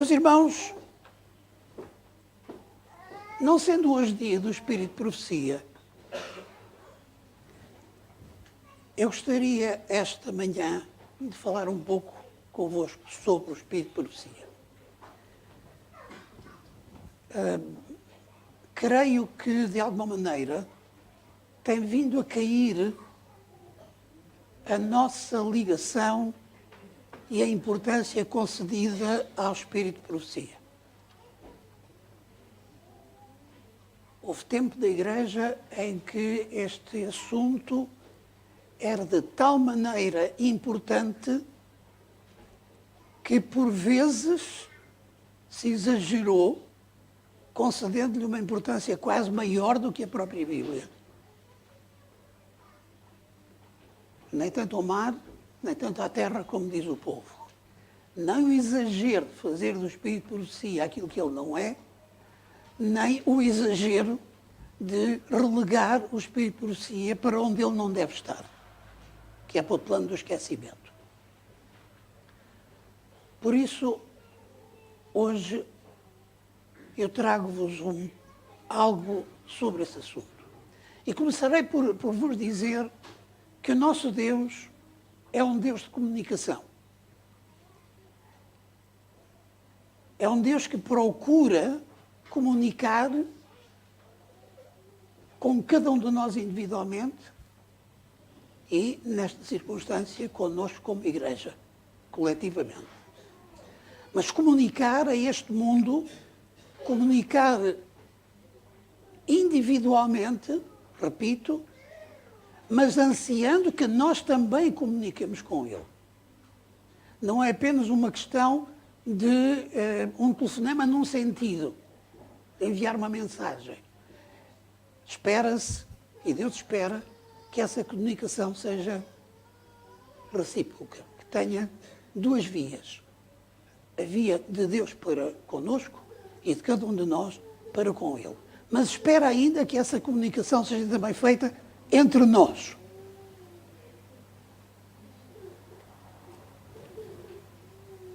Meus irmãos, não sendo hoje dia do Espírito de Profecia, eu gostaria esta manhã de falar um pouco convosco sobre o Espírito de Profecia. Creio que, de alguma maneira, tem vindo a cair a nossa ligação e a importância concedida ao Espírito de Profecia. Houve tempo da Igreja em que este assunto era de tal maneira importante que, por vezes, se exagerou, concedendo-lhe uma importância quase maior do que a própria Bíblia. Nem tanto ao mar, nem tanto à terra, como diz o povo. Nem o exagero de fazer do Espírito de Profecia aquilo que ele não é, nem o exagero de relegar o Espírito de Profecia para onde ele não deve estar, que é para o plano do esquecimento. Por isso, hoje, eu trago-vos algo sobre esse assunto. E começarei por vos dizer que o nosso Deus é um Deus de comunicação. É um Deus que procura comunicar com cada um de nós individualmente e, nesta circunstância, connosco como Igreja, coletivamente. Mas comunicar a este mundo, comunicar individualmente, repito, mas ansiando que nós também comuniquemos com Ele. Não é apenas uma questão de um telefonema num sentido, de enviar uma mensagem. Espera-se, e Deus espera, que essa comunicação seja recíproca, que tenha duas vias. A via de Deus para conosco e de cada um de nós para com Ele. Mas espera ainda que essa comunicação seja também feita entre nós.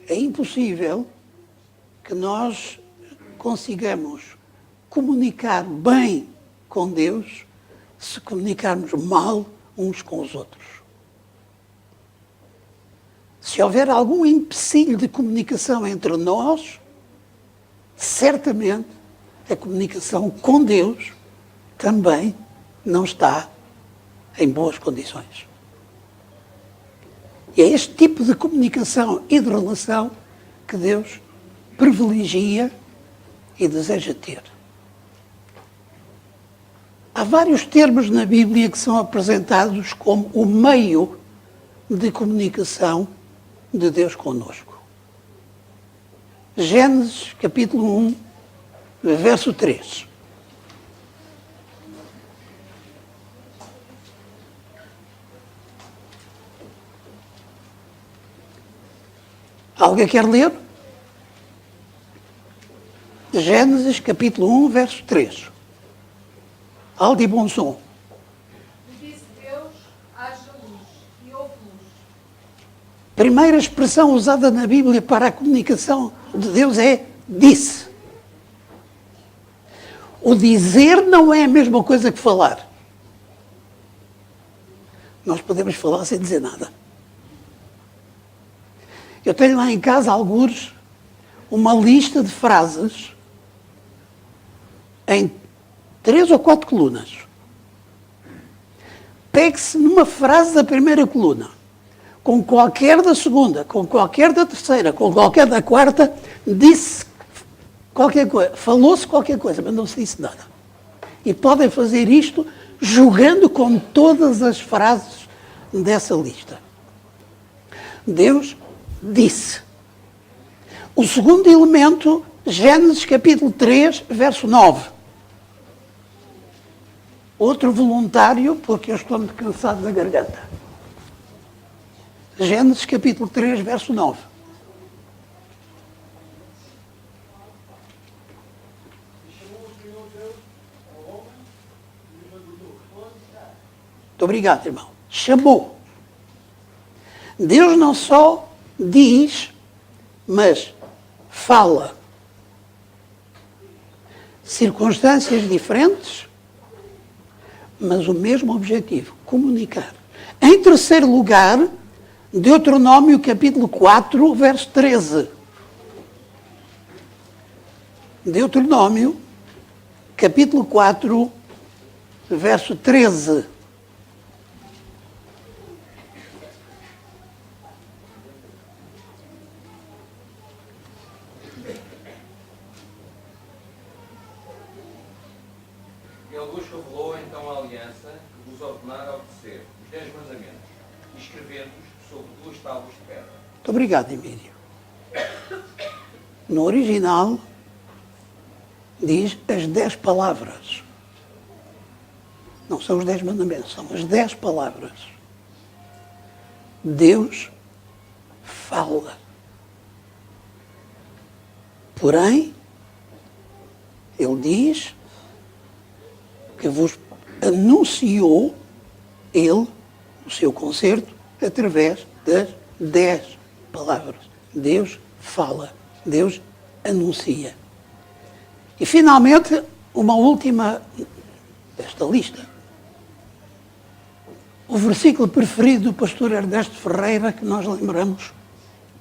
É impossível que nós consigamos comunicar bem com Deus se comunicarmos mal uns com os outros. Se houver algum empecilho de comunicação entre nós, certamente a comunicação com Deus também não está em boas condições. E é este tipo de comunicação e de relação que Deus privilegia e deseja ter. Há vários termos na Bíblia que são apresentados como o meio de comunicação de Deus conosco. Gênesis, capítulo 1, verso 3. Alguém quer ler? Gênesis, capítulo 1, verso 3. Alto e bom som. E disse Deus, haja luz, e houve luz. Primeira expressão usada na Bíblia para a comunicação de Deus é disse. O dizer não é a mesma coisa que falar. Nós podemos falar sem dizer nada. Eu tenho lá em casa, algures, uma lista de frases em 3 ou 4 colunas. Pegue-se numa frase da primeira coluna, com qualquer da segunda, com qualquer da terceira, com qualquer da quarta, disse qualquer coisa, falou-se qualquer coisa, mas não se disse nada. E podem fazer isto jogando com todas as frases dessa lista. Deus disse. O segundo elemento, Gênesis capítulo 3, verso 9. Outro voluntário, porque eu estou muito cansado da garganta. Gênesis capítulo 3, verso 9. Muito obrigado, irmão. Chamou. Deus não só diz, mas fala. Circunstâncias diferentes, mas o mesmo objetivo, comunicar. Em terceiro lugar, Deuteronômio capítulo 4, verso 13. Deuteronômio capítulo 4, verso 13. Ele vos revelou então a aliança que vos ordenara obedecer, os 10 mandamentos, e escrevendo-os sobre 2 tábuas de pedra. Muito obrigado, Emílio. No original, diz as 10 palavras. Não são os 10 mandamentos, são as 10 palavras. Deus fala. Porém, Ele diz que vos anunciou Ele, o seu concerto, através das 10 palavras. Deus fala. Deus anuncia. E, finalmente, uma última desta lista. O versículo preferido do pastor Ernesto Ferreira, que nós lembramos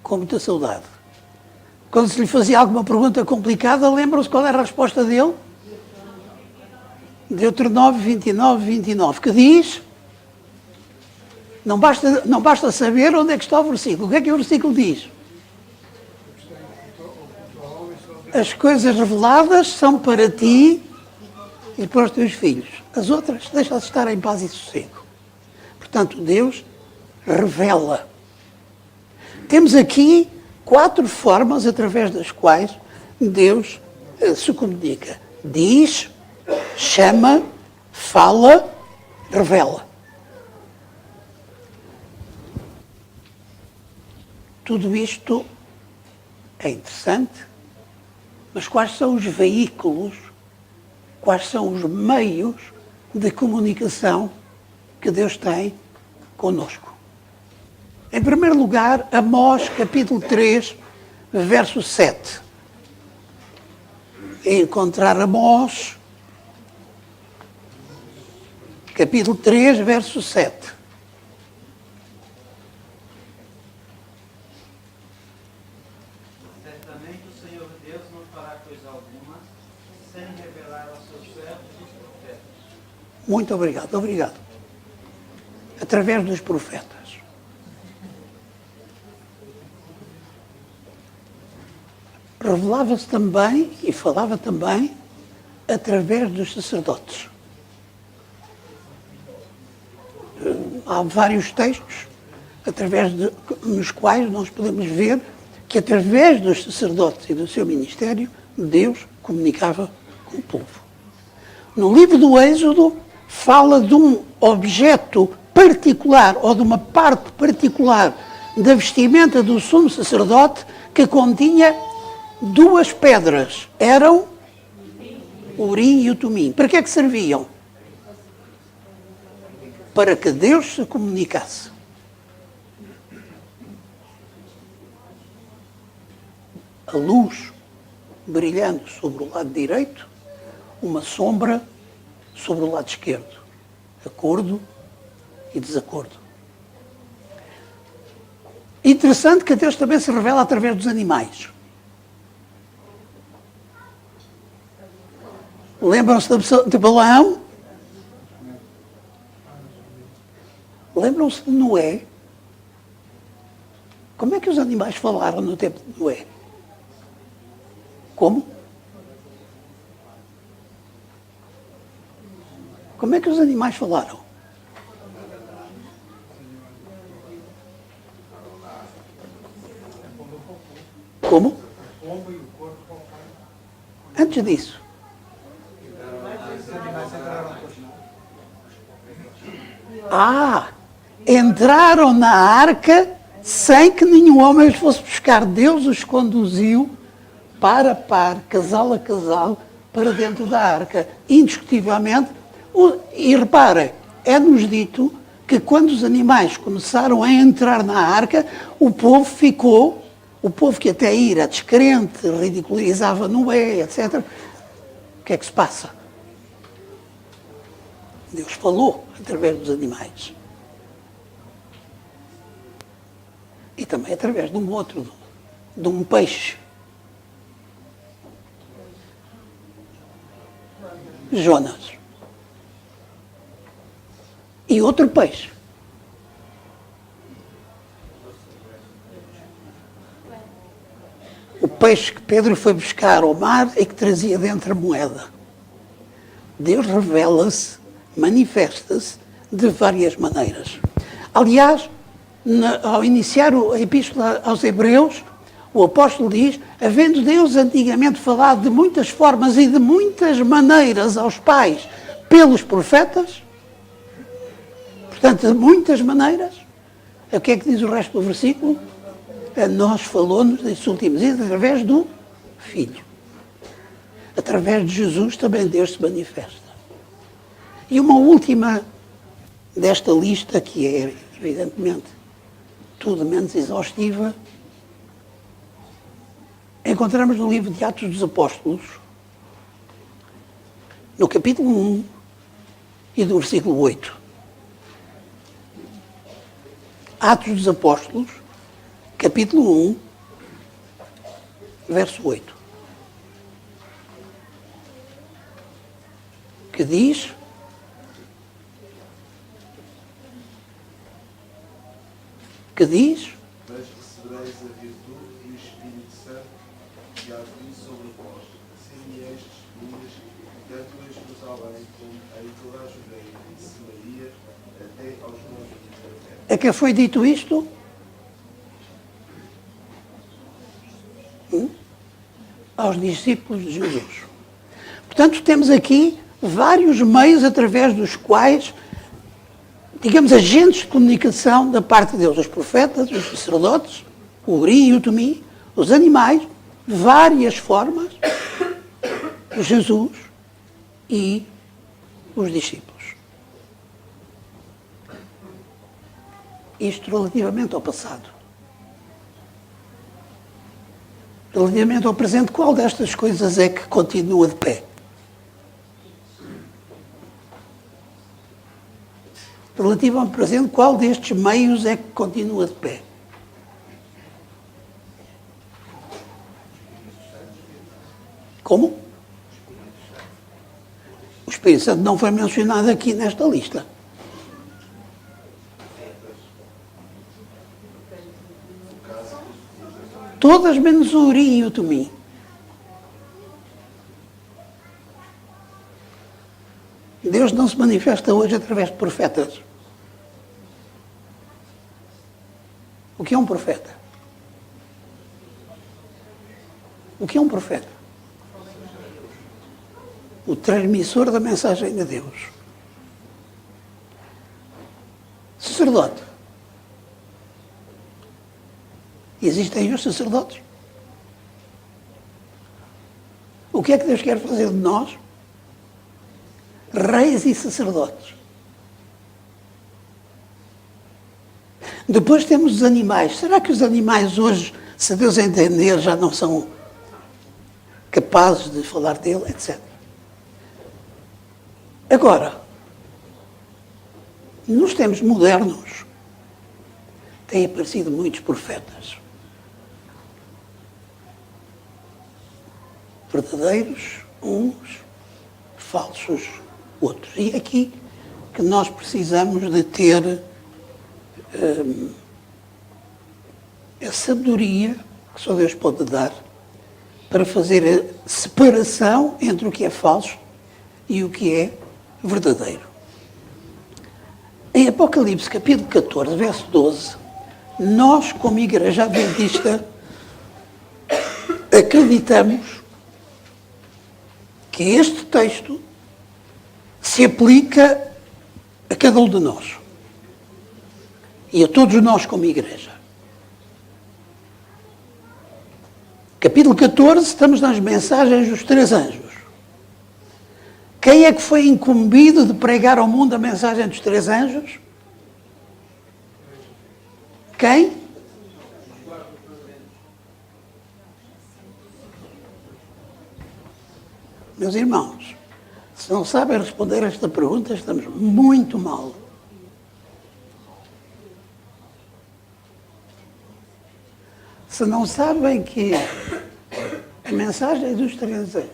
com muita saudade. Quando se lhe fazia alguma pergunta complicada, lembram-se qual era a resposta dele? Deuteronômio 29, 29, que diz, não basta saber onde é que está o versículo. O que é que o versículo diz? As coisas reveladas são para ti e para os teus filhos. As outras, deixa-las estar em paz e sossego. Portanto, Deus revela. Temos aqui 4 formas através das quais Deus se comunica. Diz, chama, fala, revela. Tudo isto é interessante, mas quais são os veículos, quais são os meios de comunicação que Deus tem conosco? Em primeiro lugar, Amós, capítulo 3, verso 7. Encontrar Amós, capítulo 3, verso 7. Certamente o Senhor Deus não fará coisa alguma sem revelar aos seus servos os profetas. Muito obrigado, obrigado. Através dos profetas. Revelava-se também e falava também através dos sacerdotes. Há vários textos nos quais nós podemos ver que através dos sacerdotes e do seu ministério, Deus comunicava com o povo. No livro do Êxodo, fala de um objeto particular ou de uma parte particular da vestimenta do sumo sacerdote que continha 2 pedras. Eram o Urim e o Tumim. Para que é que serviam? Para que Deus se comunicasse. A luz brilhando sobre o lado direito, uma sombra sobre o lado esquerdo. Acordo e desacordo. Interessante que Deus também se revela através dos animais. Lembram-se de Balaão? Lembram-se de Noé? Como é que os animais falaram no tempo de Noé? Como? Como é que os animais falaram? Como? Antes disso. Entraram na arca sem que nenhum homem os fosse buscar. Deus os conduziu par a par, casal a casal, para dentro da arca. Indiscutivelmente. E reparem, é-nos dito que quando os animais começaram a entrar na arca, o povo ficou O povo que até aí era descrente, ridicularizava Noé, etc. O que é que se passa? Deus falou através dos animais. E também através de um outro, de um peixe. Jonas. E outro peixe. O peixe que Pedro foi buscar ao mar e que trazia dentro a moeda. Deus revela-se, manifesta-se de várias maneiras. Aliás, ao iniciar a Epístola aos Hebreus, o apóstolo diz, havendo Deus antigamente falado de muitas formas e de muitas maneiras aos pais pelos profetas, portanto, de muitas maneiras, o que é que diz o resto do versículo? A nós falou-nos nestes últimos dias através do Filho. Através de Jesus também Deus se manifesta. E uma última desta lista, que é, evidentemente, tudo menos exaustiva, encontramos no livro de Atos dos Apóstolos, no capítulo 1 e do versículo 8. Atos dos Apóstolos, capítulo 1, verso 8. Que diz... Mas recebereis a virtude e o Espírito Santo que há de vir sobre vós. Assim me és testemunhas, tanto em Jerusalém como em toda a Judeia e Samaria, até aos confins da terra. A quem foi dito isto? Aos discípulos de Jesus. Portanto, temos aqui vários meios através dos quais, digamos, agentes de comunicação da parte de Deus, os profetas, os sacerdotes, o Uri e o Tumi, os animais, várias formas, Jesus e os discípulos. Isto relativamente ao passado. Relativamente ao presente, qual destas coisas é que continua de pé? Relativo ao presente, qual destes meios é que continua de pé? Como? O Espírito Santo não foi mencionado aqui nesta lista. Todas menos o Uri e o Tumi. Deus não se manifesta hoje através de profetas. O que é um profeta? O que é um profeta? O transmissor da mensagem de Deus. Sacerdote. Existem os sacerdotes? O que é que Deus quer fazer de nós? Reis e sacerdotes. Depois temos os animais. Será que os animais hoje, se Deus entender, já não são capazes de falar dele, etc. Agora, nos tempos modernos, têm aparecido muitos profetas. Verdadeiros, uns, falsos, outros. E é aqui que nós precisamos de ter a sabedoria que só Deus pode dar para fazer a separação entre o que é falso e o que é verdadeiro. Em Apocalipse, capítulo 14, verso 12, nós, como Igreja Adventista, acreditamos que este texto se aplica a cada um de nós e a todos nós como Igreja. Capítulo 14, estamos nas mensagens dos 3 anjos. Quem é que foi incumbido de pregar ao mundo a mensagem dos 3 anjos? Quem? Meus irmãos, se não sabem responder a esta pergunta, estamos muito mal. Se não sabem que a mensagem dos 3 anjos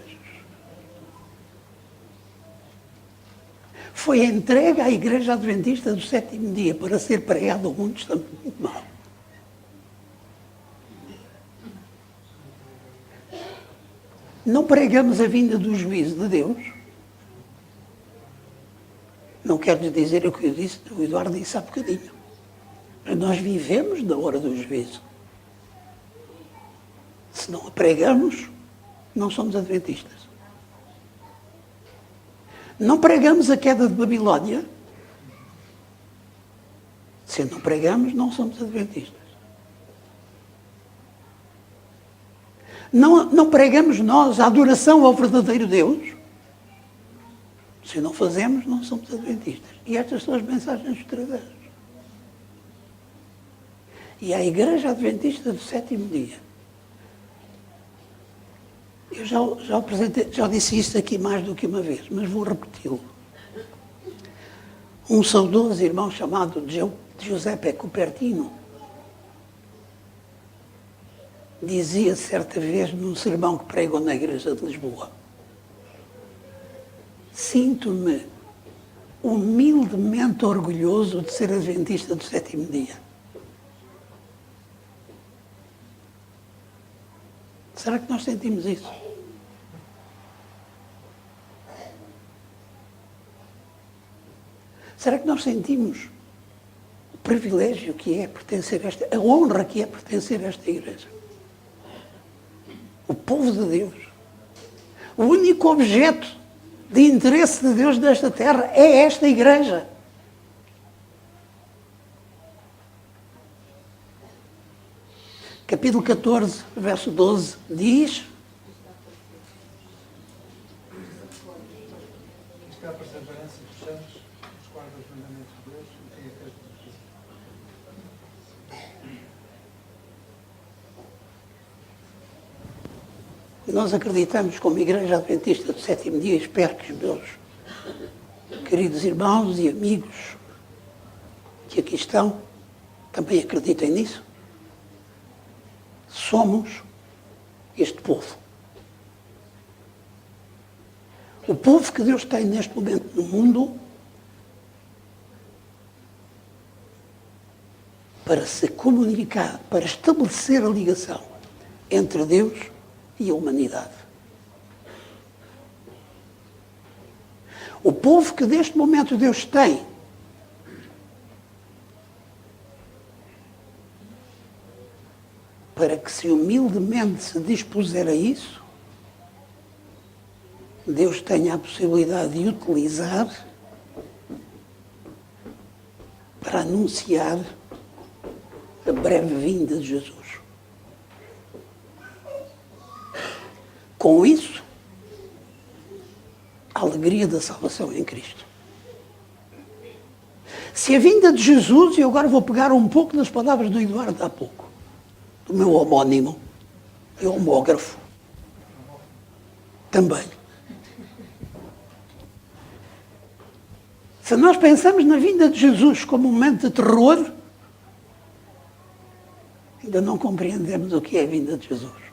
foi entregue à Igreja Adventista do 7º dia para ser pregada ao mundo, estamos muito mal. Não pregamos a vinda do juízo de Deus. Não quero dizer o que eu disse, o Eduardo disse há bocadinho. Mas nós vivemos da hora do juízo. Se não a pregamos, não somos adventistas. Não pregamos a queda de Babilónia. Se não pregamos, não somos adventistas. Não pregamos nós a adoração ao verdadeiro Deus. Se não fazemos, não somos adventistas. E estas são as mensagens dos 3 anjos. E a Igreja Adventista do 7º dia. Eu já disse isto aqui mais do que uma vez, mas vou repeti-lo. Um saudoso irmão chamado Giuseppe Cupertino dizia certa vez num sermão que pregou na Igreja de Lisboa: sinto-me humildemente orgulhoso de ser adventista do 7º dia. Será que nós sentimos isso? Será que nós sentimos o privilégio que é pertencer a esta, a honra que é pertencer a esta Igreja? O povo de Deus. O único objeto de interesse de Deus nesta terra é esta Igreja. Capítulo 14, verso 12, diz... Está a perseverança dos santos, os guardas os mandamentos de Deus e tem a festa de justiça. Nós acreditamos, como Igreja Adventista do 7º dia, espero que os meus queridos irmãos e amigos que aqui estão também acreditem nisso. Somos este povo. O povo que Deus tem neste momento no mundo para se comunicar, para estabelecer a ligação entre Deus e a humanidade. O povo que neste momento Deus tem para que se humildemente se dispuser a isso, Deus tenha a possibilidade de utilizar para anunciar a breve vinda de Jesus. Com isso, a alegria da salvação em Cristo. Se a vinda de Jesus, e agora vou pegar um pouco das palavras do Eduardo há pouco, do meu homónimo, e homógrafo, também. Se nós pensamos na vinda de Jesus como um momento de terror, ainda não compreendemos o que é a vinda de Jesus.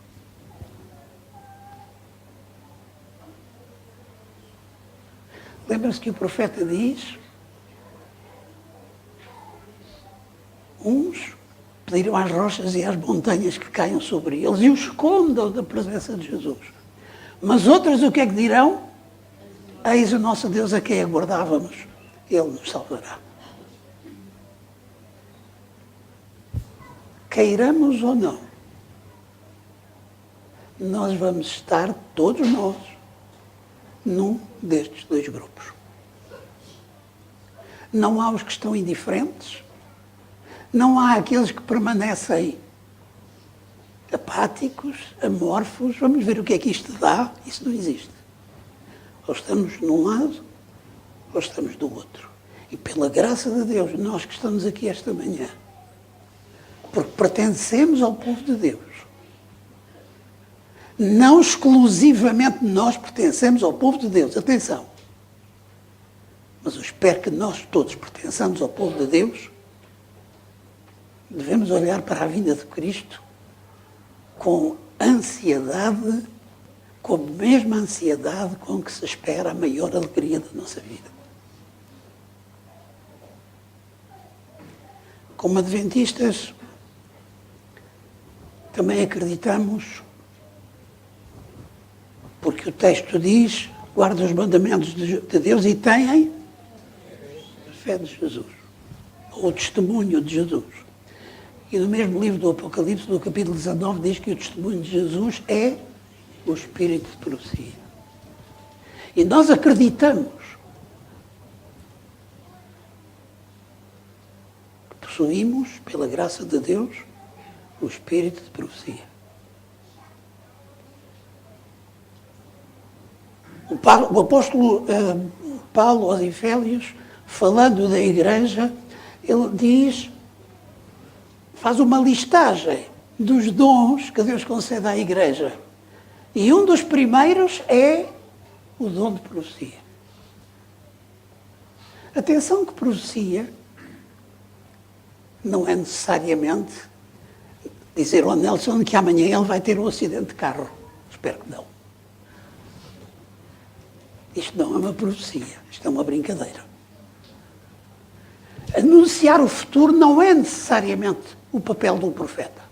Lembra-se que o profeta diz: uns pediram às rochas e às montanhas que caiam sobre eles e os escondam da presença de Jesus. Mas outras o que é que dirão? Eis o nosso Deus a quem aguardávamos, Ele nos salvará. Queiramos ou não, nós vamos estar, todos nós, num destes 2 grupos. Não há os que estão indiferentes, não há aqueles que permanecem apáticos, amorfos, vamos ver o que é que isto dá, isso não existe. Ou estamos num lado, ou estamos do outro. E pela graça de Deus, nós que estamos aqui esta manhã, porque pertencemos ao povo de Deus, Não exclusivamente nós pertencemos ao povo de Deus, atenção. Mas eu espero que nós todos pertençamos ao povo de Deus. Devemos olhar para a vinda de Cristo com ansiedade, com a mesma ansiedade com que se espera a maior alegria da nossa vida. Como adventistas, também acreditamos, porque o texto diz, guarda os mandamentos de Deus e têm a fé de Jesus, ou o testemunho de Jesus. E no mesmo livro do Apocalipse, no capítulo 19, diz que o testemunho de Jesus é o espírito de profecia. E nós acreditamos que possuímos, pela graça de Deus, o espírito de profecia. O apóstolo Paulo aos Efésios, falando da igreja, ele diz, faz uma listagem dos dons que Deus concede à igreja. E um dos primeiros é o dom de profecia. Atenção que profecia não é necessariamente dizer ao Nelson que amanhã ele vai ter um acidente de carro. Espero que não. Isto não é uma profecia, isto é uma brincadeira. Anunciar o futuro não é necessariamente o papel de um profeta.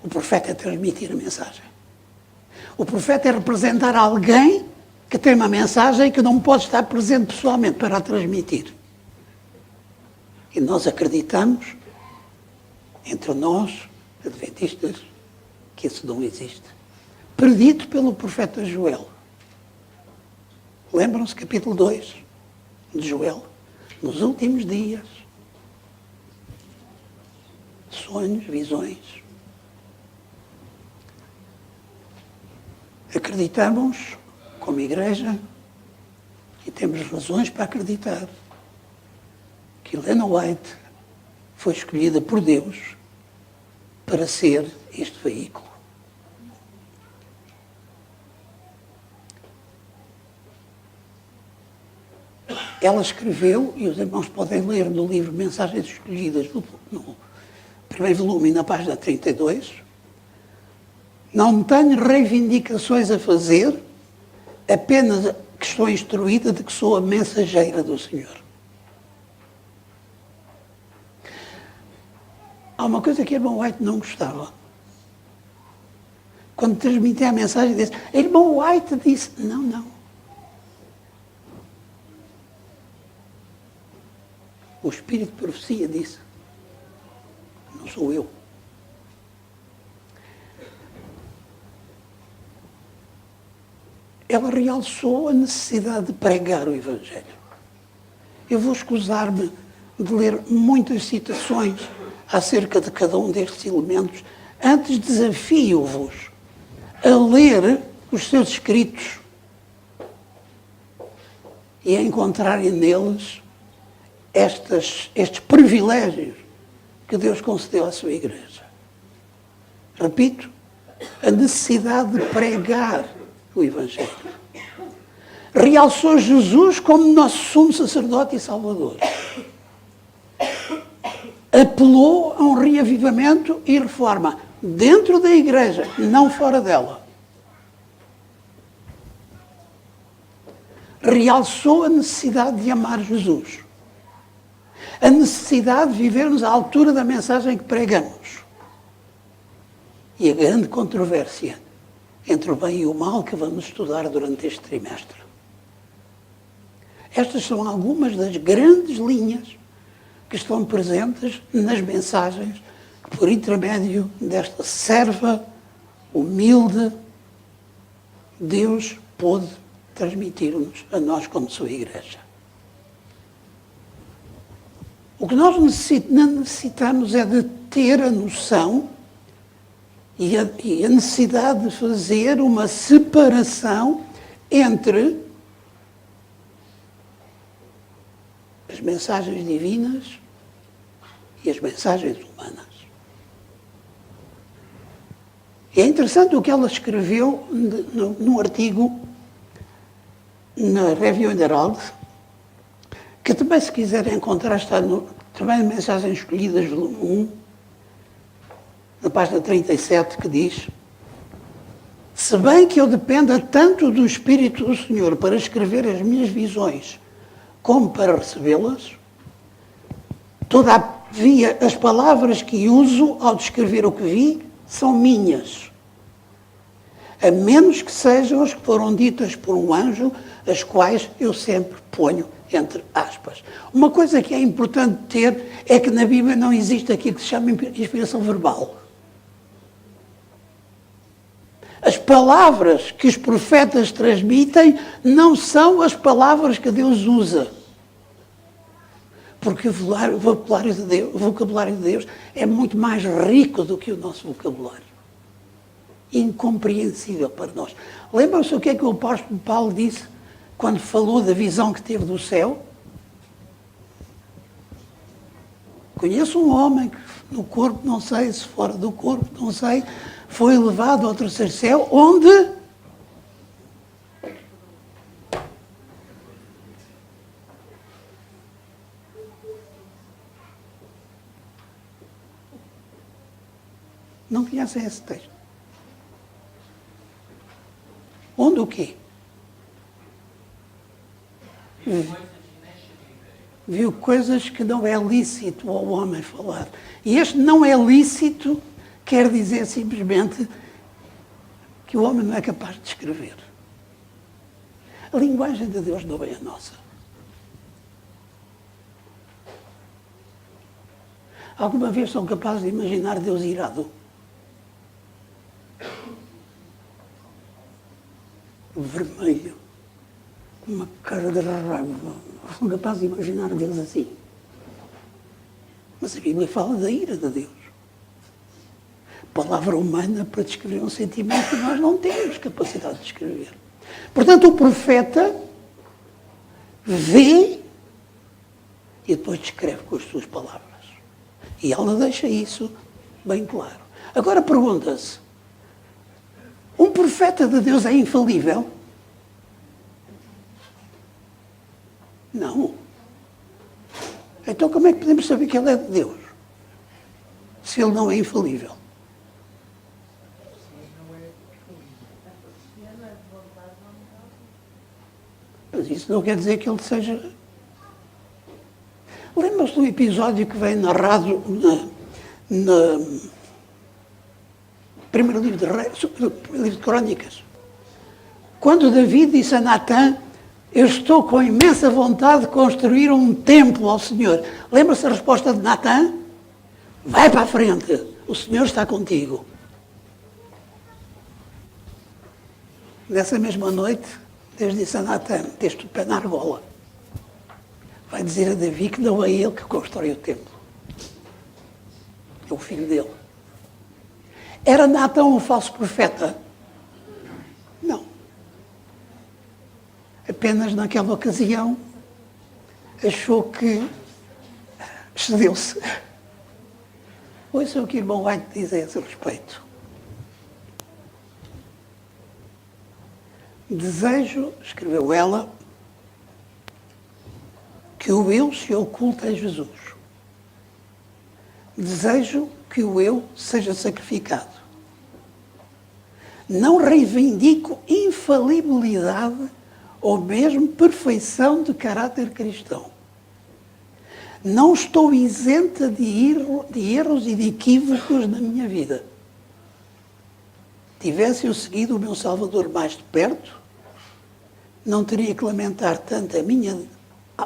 O profeta é transmitir a mensagem. O profeta é representar alguém que tem uma mensagem que não pode estar presente pessoalmente para a transmitir. E nós acreditamos, entre nós, adventistas, que esse dom existe. Predito pelo profeta Joel. Lembram-se, capítulo 2 de Joel? Nos últimos dias, sonhos, visões. Acreditamos, como igreja, e temos razões para acreditar, que Helena White foi escolhida por Deus para ser este veículo. Ela escreveu, e os irmãos podem ler no livro Mensagens Escolhidas, no primeiro volume, na página 32, não tenho reivindicações a fazer, apenas que estou instruída de que sou a mensageira do Senhor. Há uma coisa que a irmã White não gostava. Quando transmitia a mensagem, disse, a irmã White disse, não. O Espírito de Profecia disse, não sou eu. Ela realçou a necessidade de pregar o Evangelho. Eu vou escusar-me de ler muitas citações acerca de cada um destes elementos. Antes desafio-vos a ler os seus escritos e a encontrarem neles estes privilégios que Deus concedeu à sua igreja. Repito, a necessidade de pregar o Evangelho. Realçou Jesus como nosso sumo sacerdote e salvador. Apelou a um reavivamento e reforma dentro da igreja, não fora dela. Realçou a necessidade de amar Jesus. A necessidade de vivermos à altura da mensagem que pregamos. E a grande controvérsia entre o bem e o mal que vamos estudar durante este trimestre. Estas são algumas das grandes linhas que estão presentes nas mensagens que, por intermédio desta serva humilde, Deus pôde transmitir-nos a nós como sua igreja. O que nós necessitamos é de ter a noção e a necessidade de fazer uma separação entre as mensagens divinas e as mensagens humanas. É interessante o que ela escreveu num artigo na Review Herald, que também, se quiserem encontrar, está também em Mensagens Escolhidas, volume 1, na página 37, que diz: se bem que eu dependa tanto do Espírito do Senhor para escrever as minhas visões como para recebê-las, todavia as palavras que uso ao descrever o que vi são minhas, a menos que sejam as que foram ditas por um anjo, as quais eu sempre ponho entre aspas. Uma coisa que é importante ter é que na Bíblia não existe aquilo que se chama inspiração verbal. As palavras que os profetas transmitem não são as palavras que Deus usa. Porque o vocabulário de Deus é muito mais rico do que o nosso vocabulário. Incompreensível para nós. Lembram-se o que é que o apóstolo Paulo disse quando falou da visão que teve do céu? Conheço um homem que no corpo, não sei, se fora do corpo, não sei, foi levado ao terceiro céu, onde não conhecem esse texto. Onde o quê? Viu coisas que não é lícito ao homem falar. E este não é lícito quer dizer simplesmente que o homem não é capaz de descrever. A linguagem de Deus não é a nossa. Alguma vez são capazes de imaginar Deus irado? Vermelho, com uma cara de raiva. São capazes de imaginar Deus assim. Mas a Bíblia fala da ira de Deus. Palavra humana para descrever um sentimento que nós não temos capacidade de descrever. Portanto, o profeta vê e depois descreve com as suas palavras. E ela deixa isso bem claro. Agora pergunta-se, um profeta de Deus é infalível? Não. Então como é que podemos saber que ele é de Deus? Se ele não é infalível. Mas isso não quer dizer que ele seja... Lembra-se do episódio que vem narrado no primeiro livro de Reis, livro de Crônicas? Quando Davi disse a Natã, eu estou com imensa vontade de construir um templo ao Senhor. Lembra-se a resposta de Natã? Vai para a frente, o Senhor está contigo. Nessa mesma noite, Deus disse a Natã, tens-te o pé na argola. Vai dizer a Davi que não é ele que constrói o templo. É o filho dele. Era Natã um falso profeta? Não. Apenas naquela ocasião achou que excedeu-se. Ouça o que o irmão White diz a esse respeito. Desejo, escreveu ela, que o eu se oculte em Jesus. Desejo que o eu seja sacrificado. Não reivindico infalibilidade ou mesmo perfeição de caráter cristão. Não estou isenta de erros e de equívocos na minha vida. Tivesse eu seguido o meu Salvador mais de perto, não teria que lamentar tanto a minha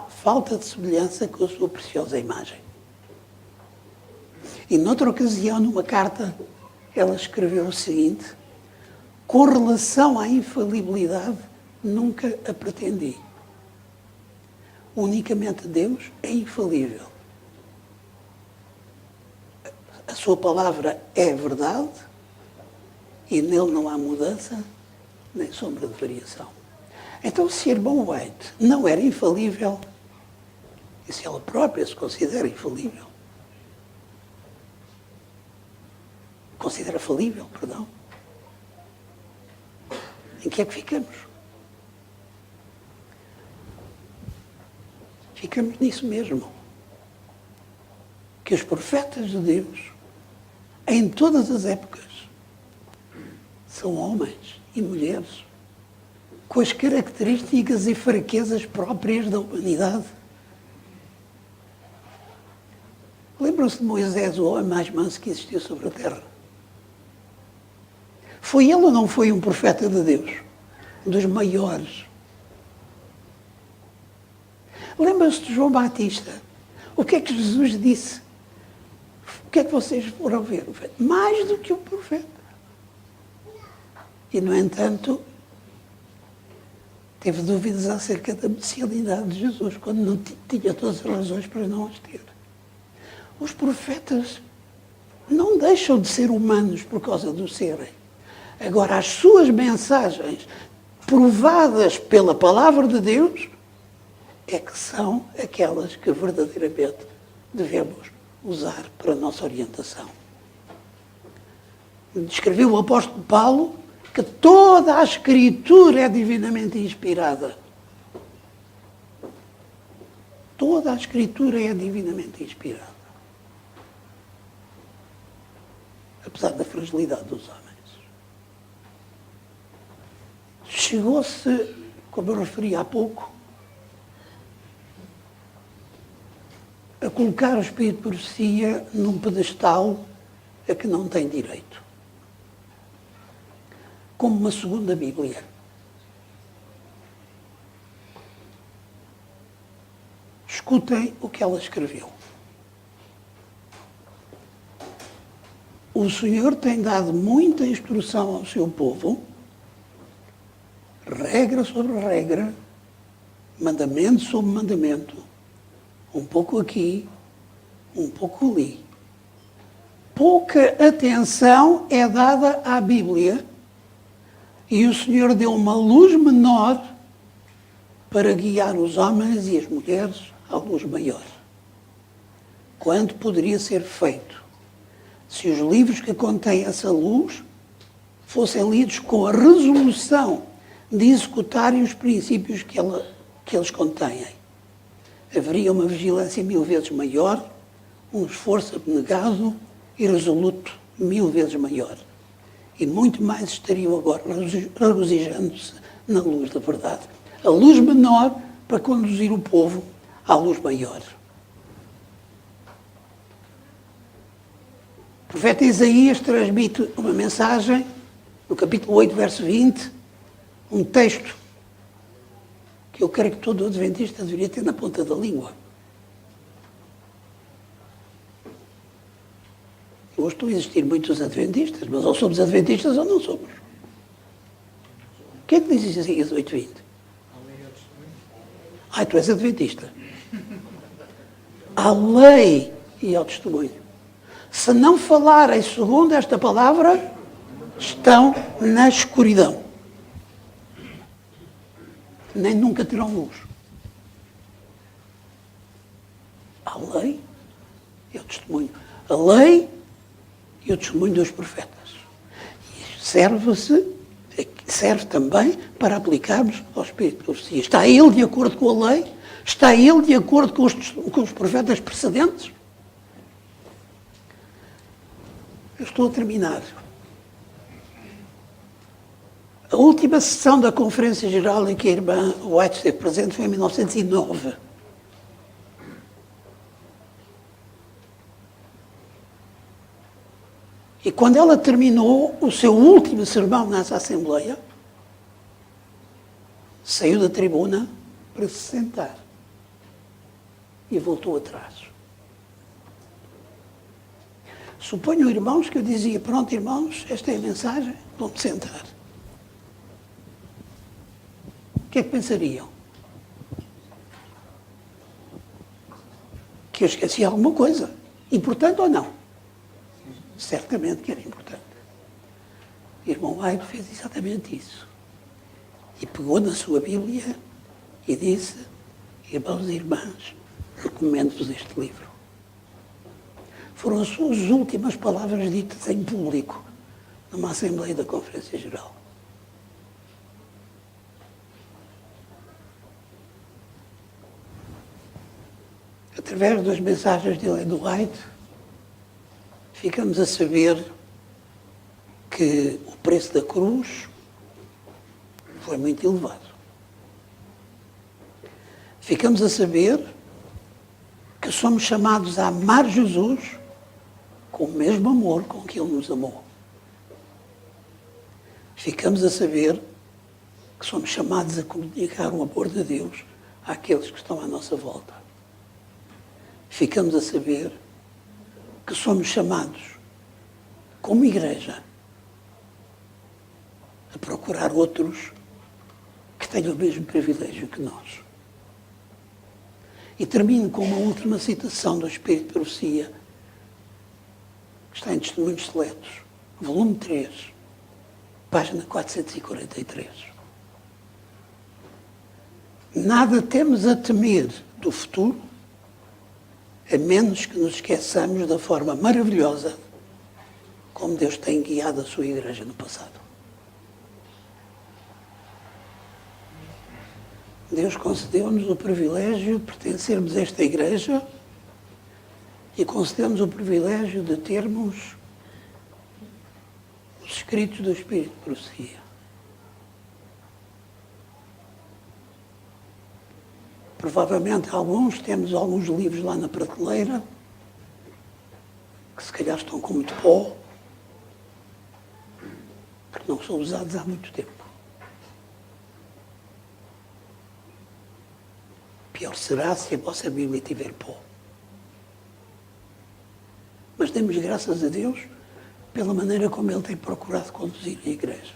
falta de semelhança com a sua preciosa imagem. E noutra ocasião, numa carta, ela escreveu o seguinte: com relação à infalibilidade, nunca a pretendi. Unicamente Deus é infalível. A sua palavra é verdade e nele não há mudança nem sombra de variação. Então, se a irmã White não era infalível, e se ela própria se considera infalível, considera falível, perdão, Em que é que ficamos? Ficamos nisso mesmo. Que os profetas de Deus, em todas as épocas, são homens e mulheres com as características e fraquezas próprias da humanidade. Lembram-se de Moisés, o homem mais manso que existiu sobre a terra? Foi ele ou não foi um profeta de Deus? Um dos maiores. Lembram-se de João Batista? O que é que Jesus disse? O que é que vocês foram ver? Mais do que um profeta. E, no entanto, teve dúvidas acerca da messianidade de Jesus, quando não tinha todas as razões para não as ter. Os profetas não deixam de ser humanos por causa do serem. Agora, as suas mensagens, provadas pela palavra de Deus, é que são aquelas que verdadeiramente devemos usar para a nossa orientação. Descreveu o apóstolo Paulo que toda a Escritura é divinamente inspirada. Toda a Escritura é divinamente inspirada. Apesar da fragilidade dos homens. Chegou-se, como eu referi há pouco, a colocar o Espírito de Profecia num pedestal a que não tem direito. Como uma segunda Bíblia. Escutem o que ela escreveu. O Senhor tem dado muita instrução ao seu povo, regra sobre regra, mandamento sobre mandamento, um pouco aqui, um pouco ali. Pouca atenção é dada à Bíblia e o Senhor deu uma luz menor para guiar os homens e as mulheres à luz maior. Quando poderia ser feito se os livros que contêm essa luz fossem lidos com a resolução de executarem os princípios que eles contêm. Haveria uma vigilância 1000 vezes maior, um esforço abnegado e resoluto 1000 vezes maior. E muito mais estariam agora regozijando-se na luz da verdade. A luz menor para conduzir o povo à luz maior. O profeta Isaías transmite uma mensagem, no capítulo 8, verso 20, um texto que eu creio que todo adventista deveria ter na ponta da língua. Hoje estão a existir muitos adventistas, mas ou somos adventistas ou não somos. O que é que diz Isaías 8:20? Ai, tu és adventista. À lei e ao testemunho. Se não falarem segundo esta palavra, estão na escuridão. Nem nunca terão luz. A lei e o testemunho. A lei e o testemunho dos profetas. E serve também para aplicarmos ao Espírito de Profecia. Está ele de acordo com a lei? Está ele de acordo com os profetas precedentes? Eu estou a terminar. A última sessão da Conferência Geral em que a irmã White esteve presente foi em 1909. E quando ela terminou o seu último sermão nessa Assembleia, saiu da tribuna para se sentar e voltou atrás. Suponham, irmãos, que eu dizia, pronto, irmãos, esta é a mensagem, vão-me sentar. O que é que pensariam? Que eu esqueci alguma coisa. Importante ou não? Certamente que era importante. O irmão White fez exatamente isso. E pegou na sua Bíblia e disse, irmãos e irmãs, recomendo-vos este livro. Foram as suas últimas palavras ditas em público numa Assembleia da Conferência Geral. através das mensagens de Ellen White, ficamos a saber que o preço da cruz foi muito elevado. Ficamos a saber que somos chamados a amar Jesus com o mesmo amor com que Ele nos amou. Ficamos a saber que somos chamados a comunicar o amor de Deus àqueles que estão à nossa volta. Ficamos a saber que somos chamados, como igreja, a procurar outros que tenham o mesmo privilégio que nós. E termino com uma última citação do Espírito de Profecia, que está em Testemunhos Seletos, volume 3, página 443. Nada temos a temer do futuro, a menos que nos esqueçamos da forma maravilhosa como Deus tem guiado a sua igreja no passado. Deus concedeu-nos o privilégio de pertencermos a esta igreja e concedeu-nos o privilégio de termos os escritos do Espírito de Profecia. Provavelmente temos alguns livros lá na prateleira que se calhar estão com muito pó, porque não são usados há muito tempo. Pior será se a vossa Bíblia tiver pó. Mas demos graças a Deus pela maneira como Ele tem procurado conduzir a igreja.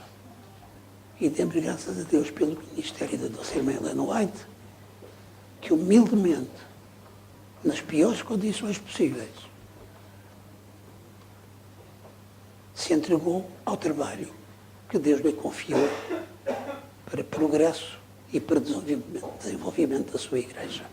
E demos graças a Deus pelo ministério da nossa irmã Ellen White, que humildemente, nas piores condições possíveis, se entregou ao trabalho que Deus lhe confiou para progresso e para desenvolvimento da sua igreja.